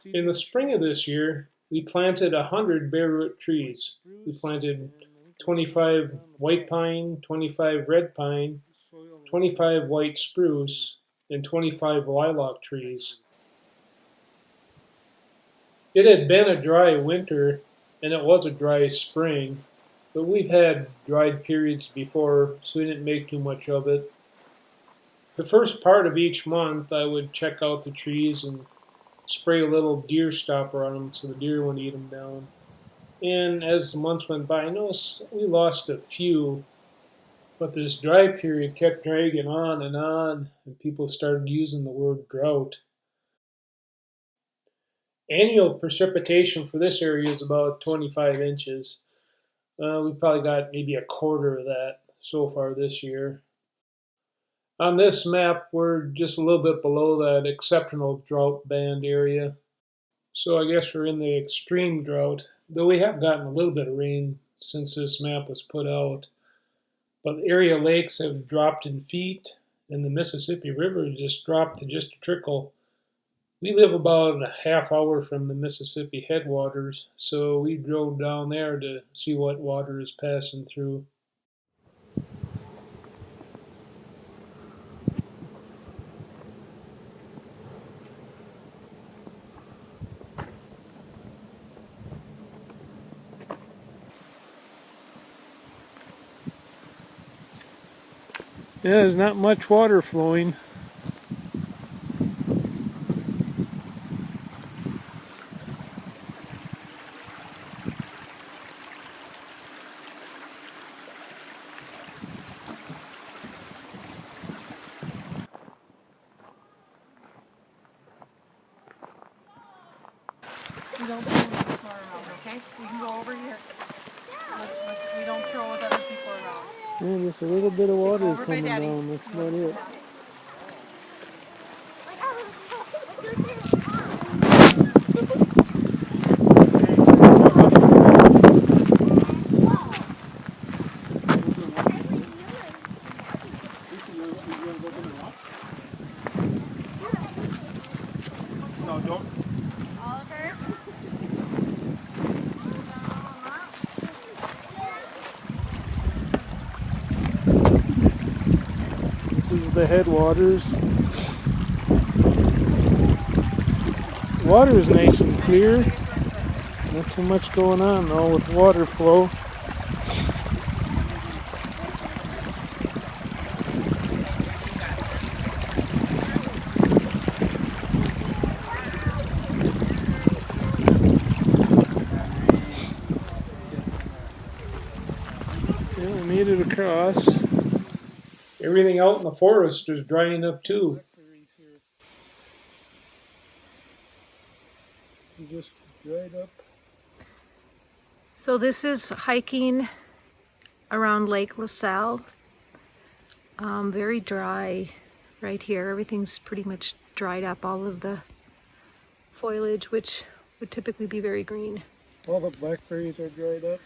In the spring of this year, we planted 100 bare root trees. We planted 25 white pine, 25 red pine, 25 white spruce, and 25 lilac trees. It had been a dry winter and it was a dry spring, but we've had dried periods before, so we didn't make too much of it. The first part of each month, I would check out the trees and spray a little deer stopper on them so the deer wouldn't eat them down. And as the months went by, I noticed we lost a few, but this dry period kept dragging on, and people started using the word drought. Annual precipitation for this area is about 25 inches. We probably got maybe a quarter of that so far this year. On this map, we're just a little bit below that exceptional drought band area. So I guess we're in the extreme drought, though we have gotten a little bit of rain since this map was put out. But area lakes have dropped in feet, and the Mississippi River just dropped to just a trickle. We live about a half hour from the Mississippi headwaters, so we drove down there to see what water is passing through. Yeah, there's not much water flowing. We don't throw people around, okay? We can go over here. We don't throw with other people around. Yeah, just a little bit of water coming down, that's about it. No, don't. Oliver? This is the headwaters. Water is nice and clear. Not too much going on though with water flow. Yeah, we made it across. Everything out in the forest is drying up too. It just dried up. So this is hiking around Lake LaSalle. Very dry right here. Everything's pretty much dried up. All of the foliage, which would typically be very green. All the blackberries are dried up.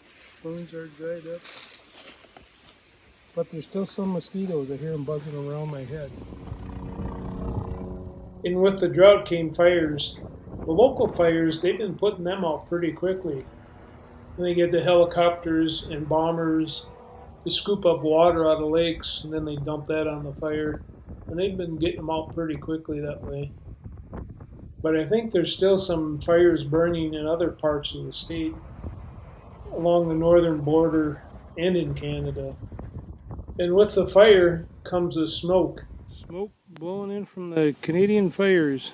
Ferns are dried up. But there's still some mosquitoes. I hear them buzzing around my head. And with the drought came fires. The local fires, they've been putting them out pretty quickly. Then they get the helicopters and bombers to scoop up water out of lakes, and then they dump that on the fire. And they've been getting them out pretty quickly that way. But I think there's still some fires burning in other parts of the state, along the northern border and in Canada. And with the fire comes the smoke. Smoke blowing in from the Canadian fires.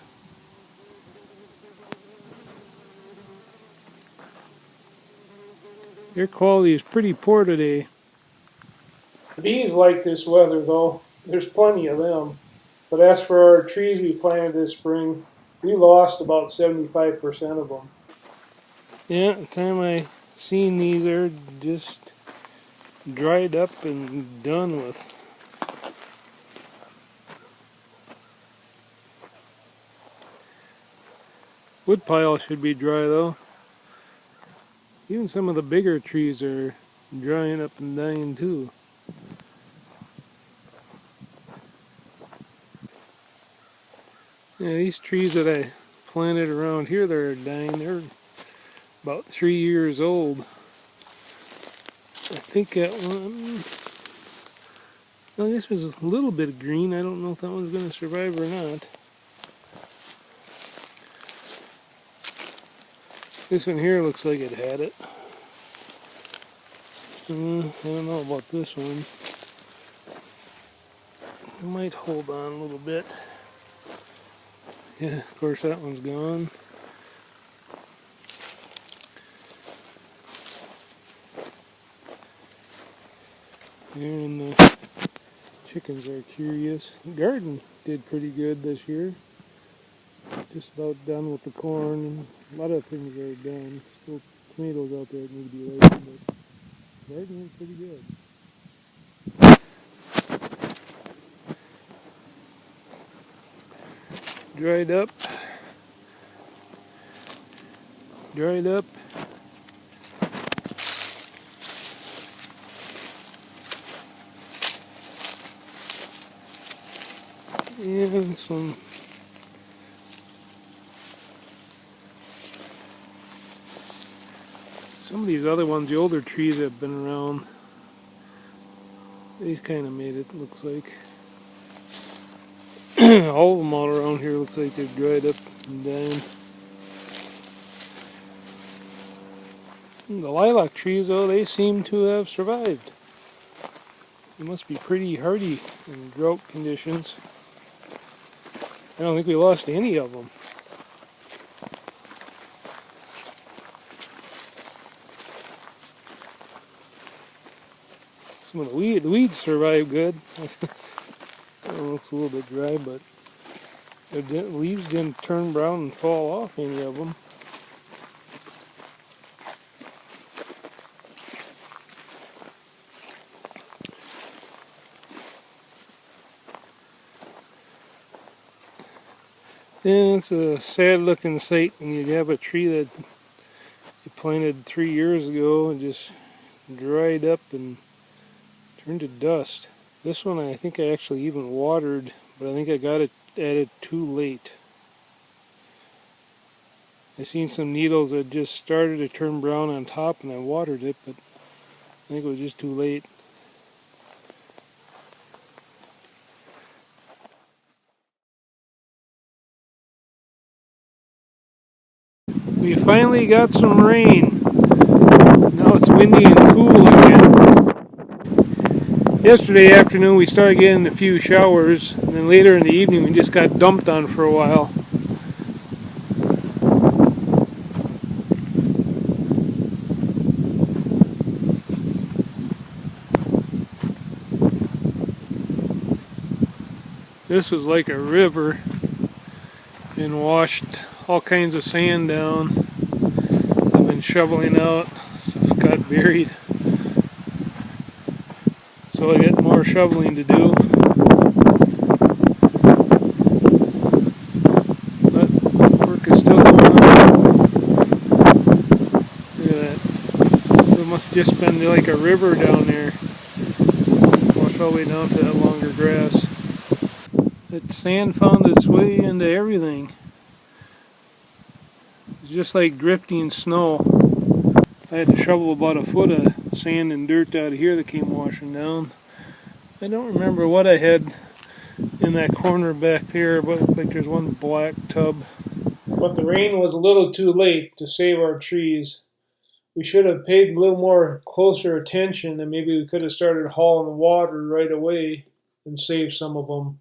Air quality is pretty poor today. The bees like this weather though. There's plenty of them. But as for our trees we planted this spring, we lost about 75% of them. Yeah, the time I seen these are just dried up and done with. Wood pile should be dry though. Even some of the bigger trees are drying up and dying too. Yeah, these trees that I planted around here that are dying, they're about 3 years old. I think that one, well, this was a little bit of green. I don't know if that one's going to survive or not. This one here looks like it had it. I don't know about this one. I might hold on a little bit. Yeah, of course that one's gone. And the chickens are curious. The garden did pretty good this year. Just about done with the corn, and a lot of things are done. Still tomatoes out there that need to be laid, but the garden is pretty good. Dried up. Dried up. And some of these other ones, the older trees that have been around, these kind of made it, looks like. All of them all around here looks like they're dried up and down. The lilac trees, though, they seem to have survived. They must be pretty hardy in drought conditions. I don't think we lost any of them. Some of the weeds survived good. It looks a little bit dry, but the leaves didn't turn brown and fall off any of them. And it's a sad looking sight when you have a tree that you planted 3 years ago and just dried up and turned to dust. This one I think I actually even watered, but I think I got it added too late. I seen some needles that just started to turn brown on top and I watered it, but I think it was just too late. We finally got some rain. Now it's windy and cool again. Yesterday afternoon we started getting a few showers, and then later in the evening we just got dumped on for a while. This was like a river and washed all kinds of sand down. I've been shoveling out, stuff got buried. So I got more shoveling to do. But work is still going on. Look at that. There must have just been like a river down there. Washed all the way down to that longer grass. That sand found its way into everything. It's just like drifting snow. I had to shovel about a foot of sand and dirt out of here that came washing down. I don't remember what I had in that corner back there, but it looked like there's one black tub. But the rain was a little too late to save our trees. We should have paid a little more closer attention, and maybe we could have started hauling the water right away and saved some of them.